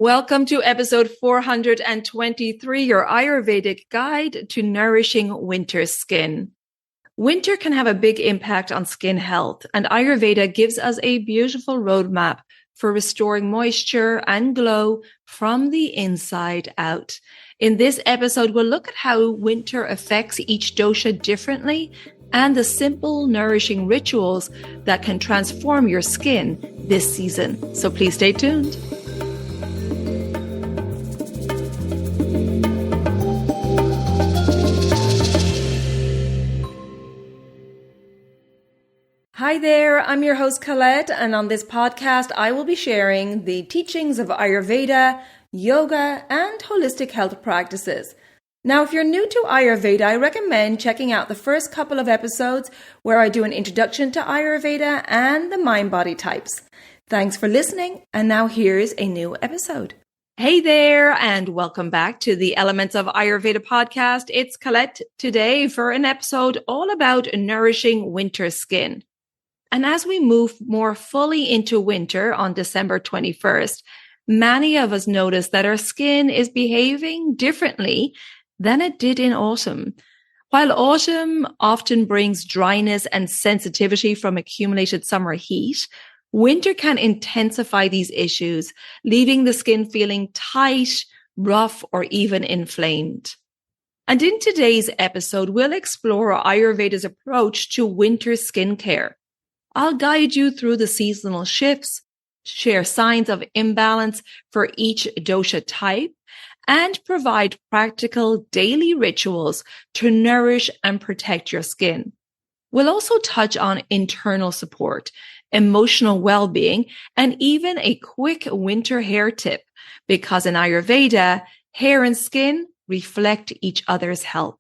Welcome to episode 423, your Ayurvedic guide to nourishing winter skin. Winter can have a big impact on skin health, and Ayurveda gives us a beautiful roadmap for restoring moisture and glow from the inside out. In this episode, we'll look at how winter affects each dosha differently and the simple, nourishing rituals that can transform your skin this season. So please stay tuned. Hi there, I'm your host Colette, and on this podcast I will be sharing the teachings of Ayurveda, yoga, and holistic health practices. Now, if you're new to Ayurveda, I recommend checking out the first couple of episodes where I do an introduction to Ayurveda and the mind-body types. Thanks for listening, and now here's a new episode. Hey there, and welcome back to the Elements of Ayurveda podcast. It's Colette today for an episode all about nourishing winter skin. And as we move more fully into winter on December 21st, many of us notice that our skin is behaving differently than it did in autumn. While autumn often brings dryness and sensitivity from accumulated summer heat, winter can intensify these issues, leaving the skin feeling tight, rough, or even inflamed. And in today's episode, we'll explore Ayurveda's approach to winter skincare. I'll guide you through the seasonal shifts, share signs of imbalance for each dosha type, and provide practical daily rituals to nourish and protect your skin. We'll also touch on internal support, emotional well-being, and even a quick winter hair tip, because in Ayurveda, hair and skin reflect each other's health.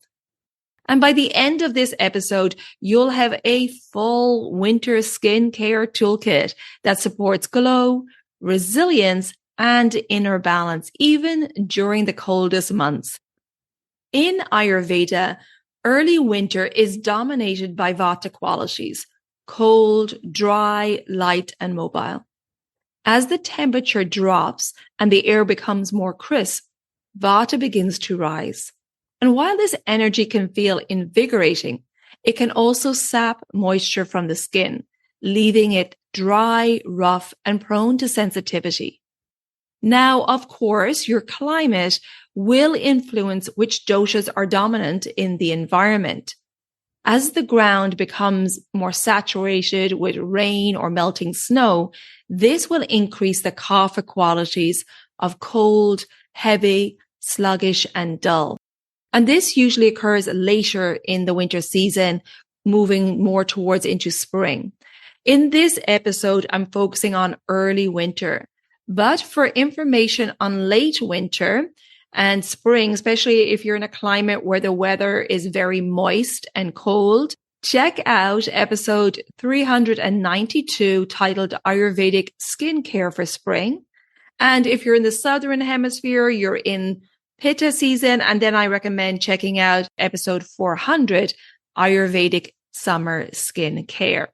And by the end of this episode, you'll have a full winter skincare toolkit that supports glow, resilience, and inner balance, even during the coldest months. In Ayurveda, early winter is dominated by Vata qualities: cold, dry, light, and mobile. As the temperature drops and the air becomes more crisp, Vata begins to rise. And while this energy can feel invigorating, it can also sap moisture from the skin, leaving it dry, rough, and prone to sensitivity. Now, of course, your climate will influence which doshas are dominant in the environment. As the ground becomes more saturated with rain or melting snow, this will increase the Kapha qualities of cold, heavy, sluggish, and dull. And this usually occurs later in the winter season, moving more towards into spring. In this episode, I'm focusing on early winter. But for information on late winter and spring, especially if you're in a climate where the weather is very moist and cold, check out episode 392 titled Ayurvedic Skincare for Spring. And if you're in the Southern Hemisphere, you're in Pitta season, and then I recommend checking out episode 400, Ayurvedic Summer Skin Care.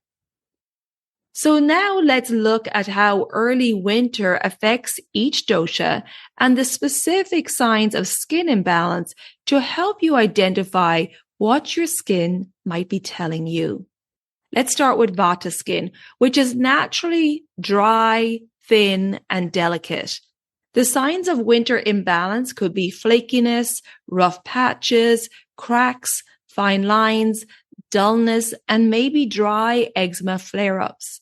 So now let's look at how early winter affects each dosha and the specific signs of skin imbalance to help you identify what your skin might be telling you. Let's start with Vata skin, which is naturally dry, thin, and delicate. The signs of winter imbalance could be flakiness, rough patches, cracks, fine lines, dullness, and maybe dry eczema flare-ups.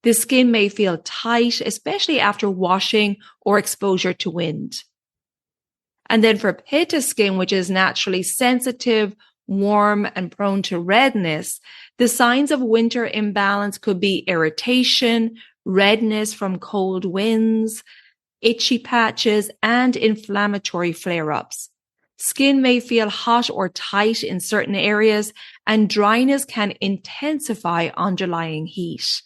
The skin may feel tight, especially after washing or exposure to wind. And then for Pitta skin, which is naturally sensitive, warm, and prone to redness, the signs of winter imbalance could be irritation, redness from cold winds, itchy patches, and inflammatory flare-ups. Skin may feel hot or tight in certain areas, and dryness can intensify underlying heat.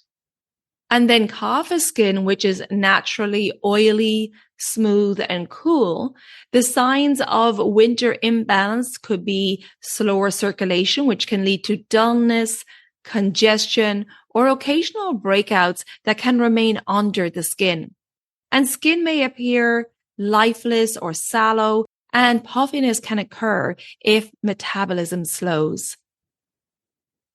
And then Kapha skin, which is naturally oily, smooth, and cool. The signs of winter imbalance could be slower circulation, which can lead to dullness, congestion, or occasional breakouts that can remain under the skin. and skin may appear lifeless or sallow, and puffiness can occur if metabolism slows.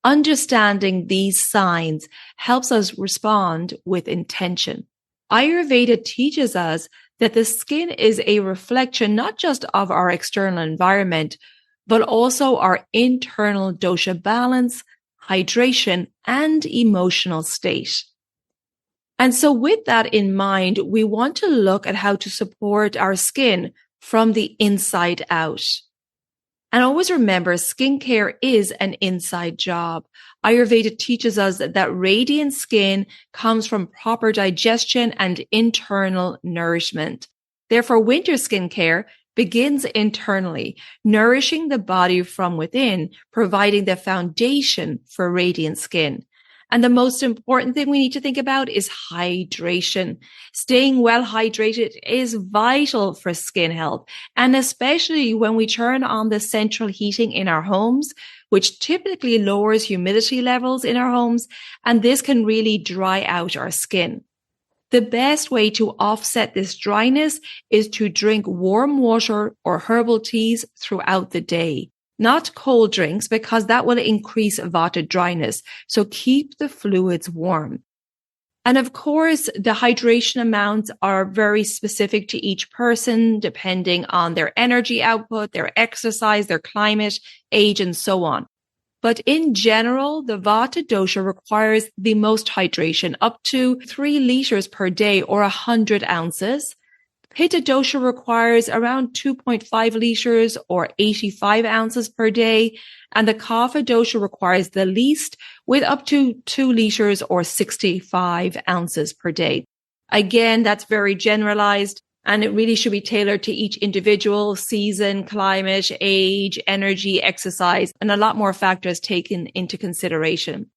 Understanding these signs helps us respond with intention. Ayurveda teaches us that the skin is a reflection not just of our external environment, but also our internal dosha balance, hydration, and emotional state. And so with that in mind, we want to look at how to support our skin from the inside out. And always remember, skincare is an inside job. Ayurveda teaches us that radiant skin comes from proper digestion and internal nourishment. Therefore, winter skincare begins internally, nourishing the body from within, providing the foundation for radiant skin. And the most important thing we need to think about is hydration. Staying well hydrated is vital for skin health, and especially when we turn on the central heating in our homes, which typically lowers humidity levels in our homes, and this can really dry out our skin. The best way to offset this dryness is to drink warm water or herbal teas throughout the day. Not cold drinks, because that will increase Vata dryness. So keep the fluids warm. And of course, the hydration amounts are very specific to each person, depending on their energy output, their exercise, their climate, age, and so on. But in general, the Vata dosha requires the most hydration, up to 3 liters per day or 100 ounces. Pitta dosha requires around 2.5 liters or 85 ounces per day, and the Kapha dosha requires the least, with up to 2 liters or 65 ounces per day. Again, that's very generalized, and it really should be tailored to each individual, season, climate, age, energy, exercise, and a lot more factors taken into consideration.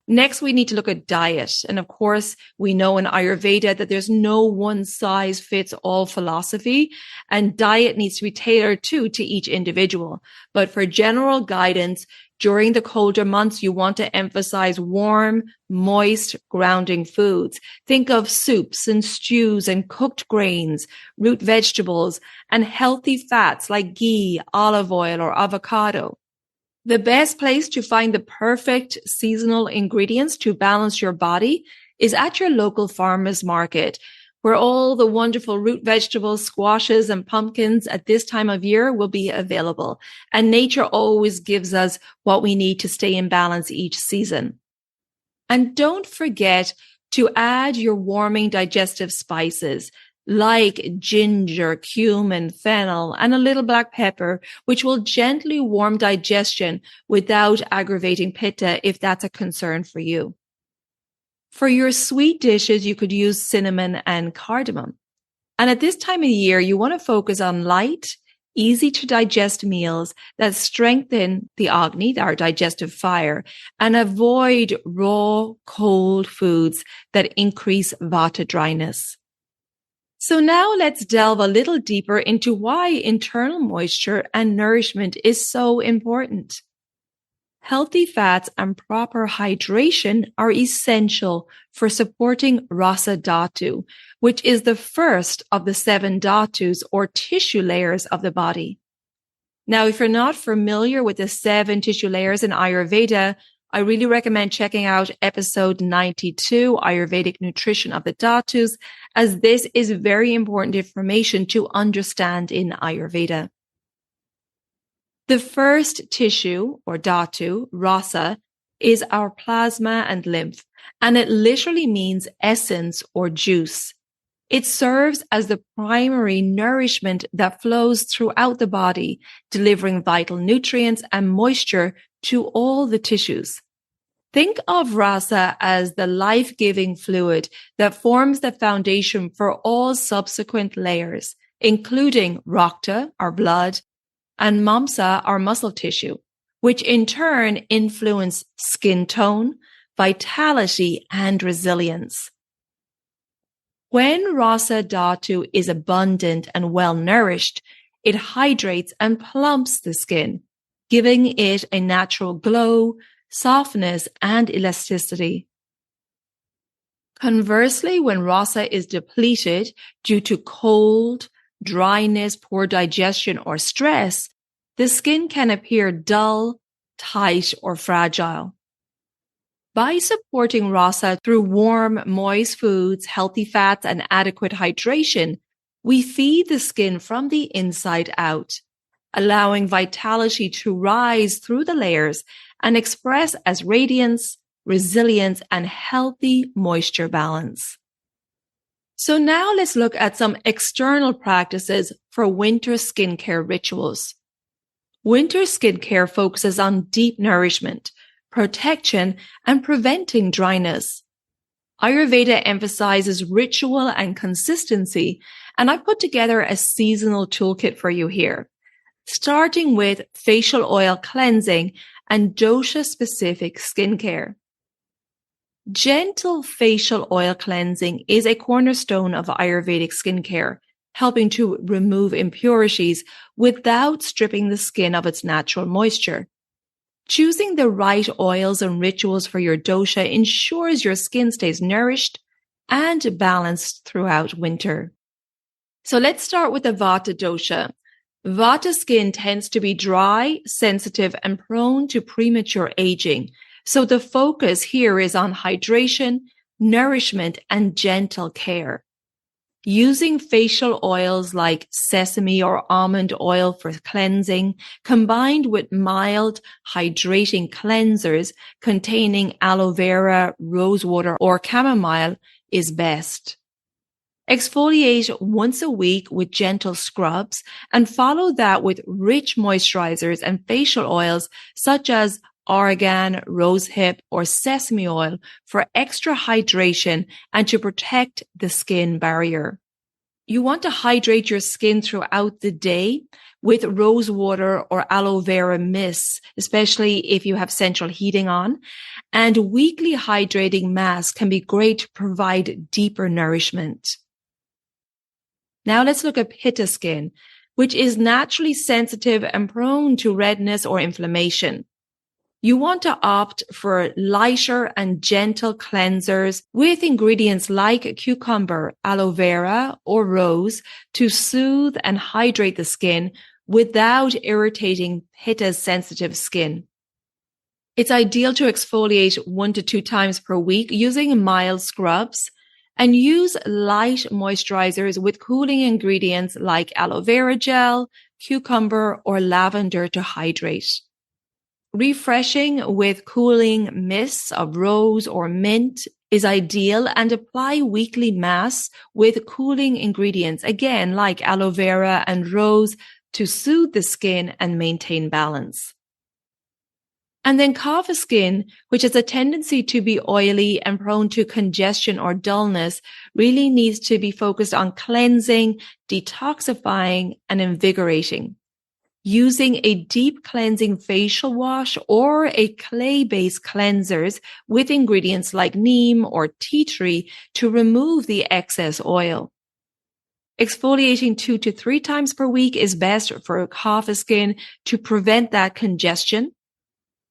Next, we need to look at diet. And of course, we know in Ayurveda that there's no one size fits all philosophy, and diet needs to be tailored to each individual. But for general guidance, during the colder months, you want to emphasize warm, moist, grounding foods. Think of soups and stews and cooked grains, root vegetables, and healthy fats like ghee, olive oil, or avocado. The best place to find the perfect seasonal ingredients to balance your body is at your local farmer's market, where all the wonderful root vegetables, squashes, and pumpkins at this time of year will be available. And nature always gives us what we need to stay in balance each season. And don't forget to add your warming digestive spices like ginger, cumin, fennel, and a little black pepper, which will gently warm digestion without aggravating Pitta if that's a concern for you. For your sweet dishes, you could use cinnamon and cardamom. And at this time of year, you want to focus on light, easy to digest meals that strengthen the Agni, our digestive fire, and avoid raw, cold foods that increase Vata dryness. So now let's delve a little deeper into why internal moisture and nourishment is so important. Healthy fats and proper hydration are essential for supporting Rasa Dhatu, which is the first of the 7 dhatus or tissue layers of the body. Now, if you're not familiar with the 7 tissue layers in Ayurveda, I really recommend checking out episode 92, Ayurvedic Nutrition of the Dhatus, as this is very important information to understand in Ayurveda. The first tissue, or dhatu, rasa, is our plasma and lymph, and it literally means essence or juice. It serves as the primary nourishment that flows throughout the body, delivering vital nutrients and moisture to all the tissues. Think of rasa as the life-giving fluid that forms the foundation for all subsequent layers, including rakta, our blood, and mamsa, our muscle tissue, which in turn influence skin tone, vitality, and resilience. When rasa dhatu is abundant and well-nourished, it hydrates and plumps the skin, giving it a natural glow, softness, and elasticity. Conversely, when rasa is depleted due to cold, dryness, poor digestion, or stress, the skin can appear dull, tight, or fragile. By supporting rasa through warm, moist foods, healthy fats, and adequate hydration, we feed the skin from the inside out, allowing vitality to rise through the layers and express as radiance, resilience, and healthy moisture balance. So now let's look at some external practices for winter skincare rituals. Winter skincare focuses on deep nourishment, protection, and preventing dryness. Ayurveda emphasizes ritual and consistency, and I put together a seasonal toolkit for you here, starting with facial oil cleansing and dosha-specific skincare. Gentle facial oil cleansing is a cornerstone of Ayurvedic skincare, helping to remove impurities without stripping the skin of its natural moisture. Choosing the right oils and rituals for your dosha ensures your skin stays nourished and balanced throughout winter. So let's start with the Vata dosha. Vata skin tends to be dry, sensitive, and prone to premature aging. So the focus here is on hydration, nourishment, and gentle care. Using facial oils like sesame or almond oil for cleansing, combined with mild, hydrating cleansers containing aloe vera, rosewater, or chamomile is best. Exfoliate once a week with gentle scrubs and follow that with rich moisturizers and facial oils such as argan, rosehip, or sesame oil for extra hydration and to protect the skin barrier. You want to hydrate your skin throughout the day with rose water or aloe vera mists, especially if you have central heating on. And weekly hydrating masks can be great to provide deeper nourishment. Now let's look at Pitta skin, which is naturally sensitive and prone to redness or inflammation. You want to opt for lighter and gentle cleansers with ingredients like cucumber, aloe vera, or rose to soothe and hydrate the skin without irritating Pitta's sensitive skin. It's ideal to exfoliate 1 to 2 times per week using mild scrubs and use light moisturizers with cooling ingredients like aloe vera gel, cucumber, or lavender to hydrate. Refreshing with cooling mists of rose or mint is ideal, and apply weekly masks with cooling ingredients, again like aloe vera and rose, to soothe the skin and maintain balance. And then Kapha skin, which has a tendency to be oily and prone to congestion or dullness, really needs to be focused on cleansing, detoxifying, and invigorating. Using a deep cleansing facial wash or a clay-based cleansers with ingredients like neem or tea tree to remove the excess oil. Exfoliating 2 to 3 times per week is best for Kapha skin to prevent that congestion.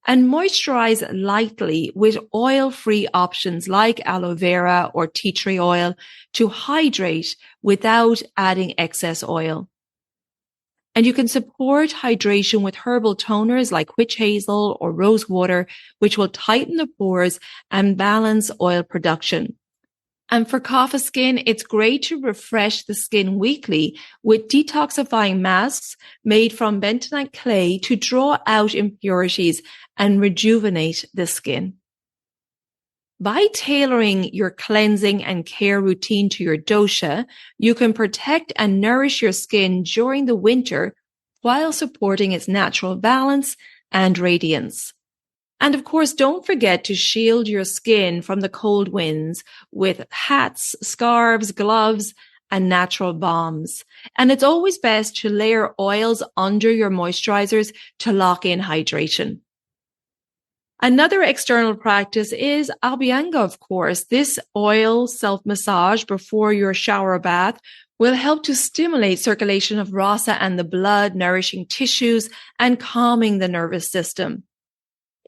And moisturize lightly with oil-free options like aloe vera or tea tree oil to hydrate without adding excess oil. And you can support hydration with herbal toners like witch hazel or rose water, which will tighten the pores and balance oil production. And for Kapha skin, it's great to refresh the skin weekly with detoxifying masks made from bentonite clay to draw out impurities and rejuvenate the skin. By tailoring your cleansing and care routine to your dosha, you can protect and nourish your skin during the winter while supporting its natural balance and radiance. And of course, don't forget to shield your skin from the cold winds with hats, scarves, gloves, and natural balms. And it's always best to layer oils under your moisturizers to lock in hydration. Another external practice is Abhyanga, of course. This oil self-massage before your shower or bath will help to stimulate circulation of rasa and the blood, nourishing tissues and calming the nervous system.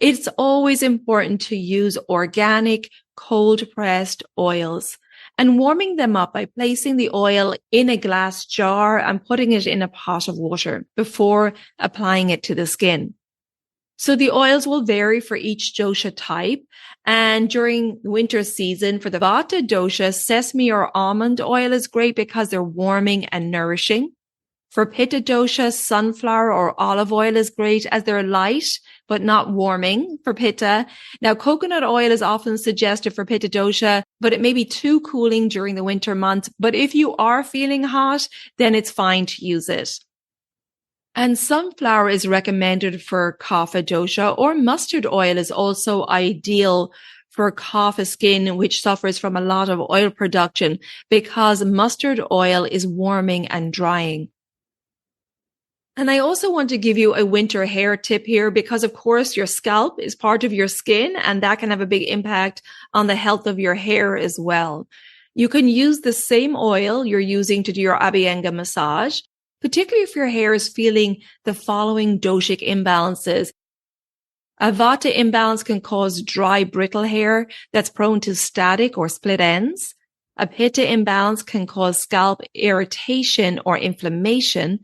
It's always important to use organic, cold-pressed oils and warming them up by placing the oil in a glass jar and putting it in a pot of water before applying it to the skin. So the oils will vary for each dosha type. And during the winter season, for the Vata dosha, sesame or almond oil is great because they're warming and nourishing. For Pitta dosha, sunflower or olive oil is great as they're light, but not warming for Pitta. Now, coconut oil is often suggested for Pitta dosha, but it may be too cooling during the winter months. But if you are feeling hot, then it's fine to use it. And sunflower is recommended for Kapha dosha, or mustard oil is also ideal for Kapha skin, which suffers from a lot of oil production because mustard oil is warming and drying. And I also want to give you a winter hair tip here because, of course, your scalp is part of your skin and that can have a big impact on the health of your hair as well. You can use the same oil you're using to do your Abhyanga massage, particularly if your hair is feeling the following doshic imbalances. A Vata imbalance can cause dry, brittle hair that's prone to static or split ends. A Pitta imbalance can cause scalp irritation or inflammation.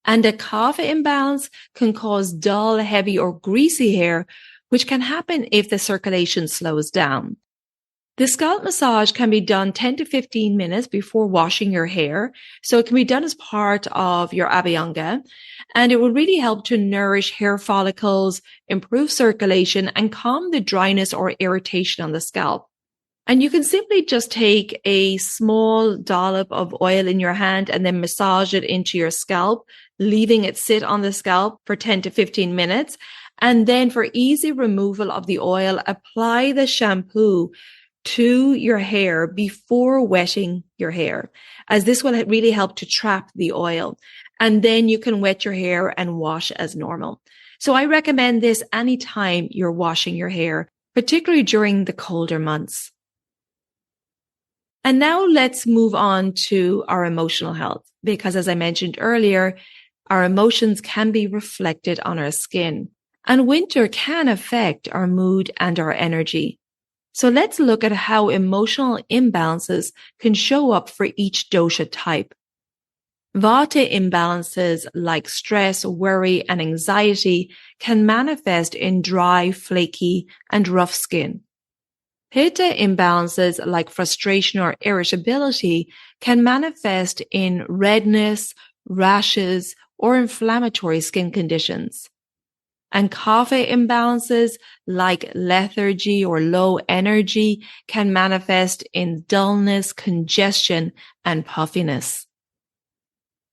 And a Kapha imbalance can cause dull, heavy, or greasy hair, which can happen if the circulation slows down. The scalp massage can be done 10 to 15 minutes before washing your hair. So it can be done as part of your Abhyanga, and it will really help to nourish hair follicles, improve circulation, and calm the dryness or irritation on the scalp. And you can simply just take a small dollop of oil in your hand and then massage it into your scalp, leaving it sit on the scalp for 10 to 15 minutes. And then for easy removal of the oil, apply the shampoo to your hair before wetting your hair, as this will really help to trap the oil. And then you can wet your hair and wash as normal. So I recommend this anytime you're washing your hair, particularly during the colder months. And now let's move on to our emotional health, because as I mentioned earlier, our emotions can be reflected on our skin, and winter can affect our mood and our energy. So let's look at how emotional imbalances can show up for each dosha type. Vata imbalances like stress, worry, and anxiety can manifest in dry, flaky, and rough skin. Pitta imbalances like frustration or irritability can manifest in redness, rashes, or inflammatory skin conditions. And Kapha imbalances like lethargy or low energy can manifest in dullness, congestion, and puffiness.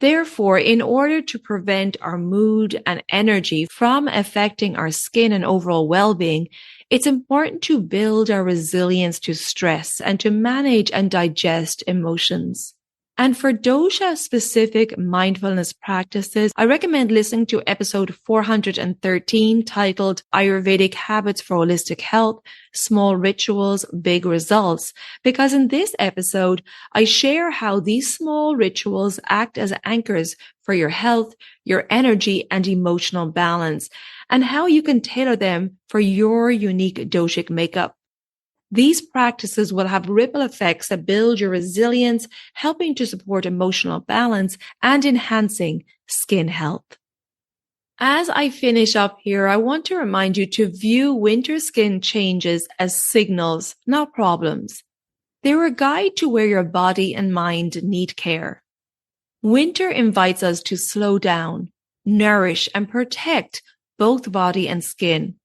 Therefore, in order to prevent our mood and energy from affecting our skin and overall well-being, it's important to build our resilience to stress and to manage and digest emotions. And for dosha-specific mindfulness practices, I recommend listening to episode 413 titled Ayurvedic Habits for Holistic Health, Small Rituals, Big Results, because in this episode, I share how these small rituals act as anchors for your health, your energy, and emotional balance, and how you can tailor them for your unique doshic makeup. These practices will have ripple effects that build your resilience, helping to support emotional balance and enhancing skin health. As I finish up here, I want to remind you to view winter skin changes as signals, not problems. They're a guide to where your body and mind need care. Winter invites us to slow down, nourish, and protect both body and skin.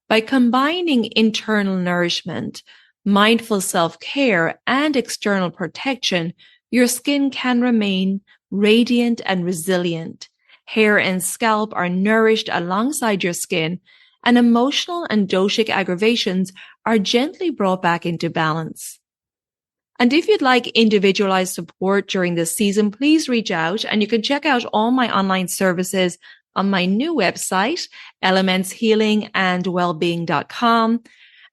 By combining internal nourishment, mindful self-care, and external protection, your skin can remain radiant and resilient. Hair and scalp are nourished alongside your skin, and emotional and doshic aggravations are gently brought back into balance. And if you'd like individualized support during this season, please reach out, and you can check out all my online services on my new website, elementshealingandwellbeing.com.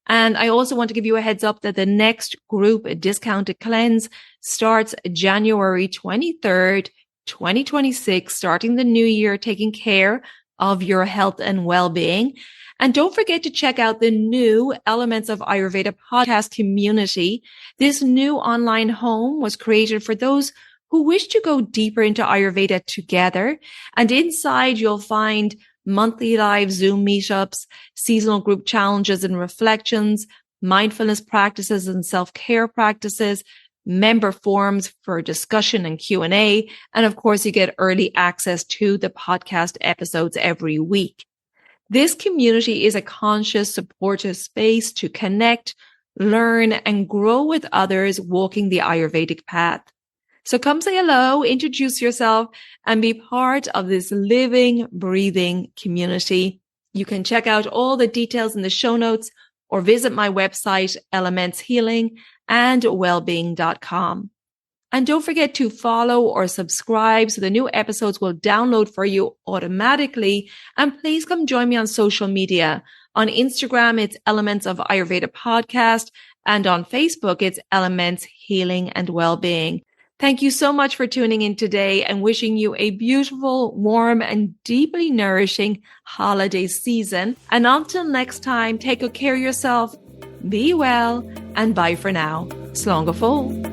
And I also want to give you a heads up that the next group discounted cleanse starts January 23rd, 2026, starting the new year, taking care of your health and well-being. And don't forget to check out the new Elements of Ayurveda podcast community. This new online home was created for those who wish to go deeper into Ayurveda together. And inside you'll find monthly live Zoom meetups, seasonal group challenges and reflections, mindfulness practices and self-care practices, member forums for discussion and Q&A. And of course, you get early access to the podcast episodes every week. This community is a conscious, supportive space to connect, learn, and grow with others walking the Ayurvedic path. So come say hello, introduce yourself, and be part of this living, breathing community. You can check out all the details in the show notes or visit my website, elementshealingandwellbeing.com. And don't forget to follow or subscribe so the new episodes will download for you automatically. And please come join me on social media. On Instagram, it's Elements of Ayurveda Podcast. And on Facebook, it's Elements Healing and Wellbeing. Thank you so much for tuning in today and wishing you a beautiful, warm, and deeply nourishing holiday season. And until next time, take good care of yourself, be well, and bye for now. Slán go fóill.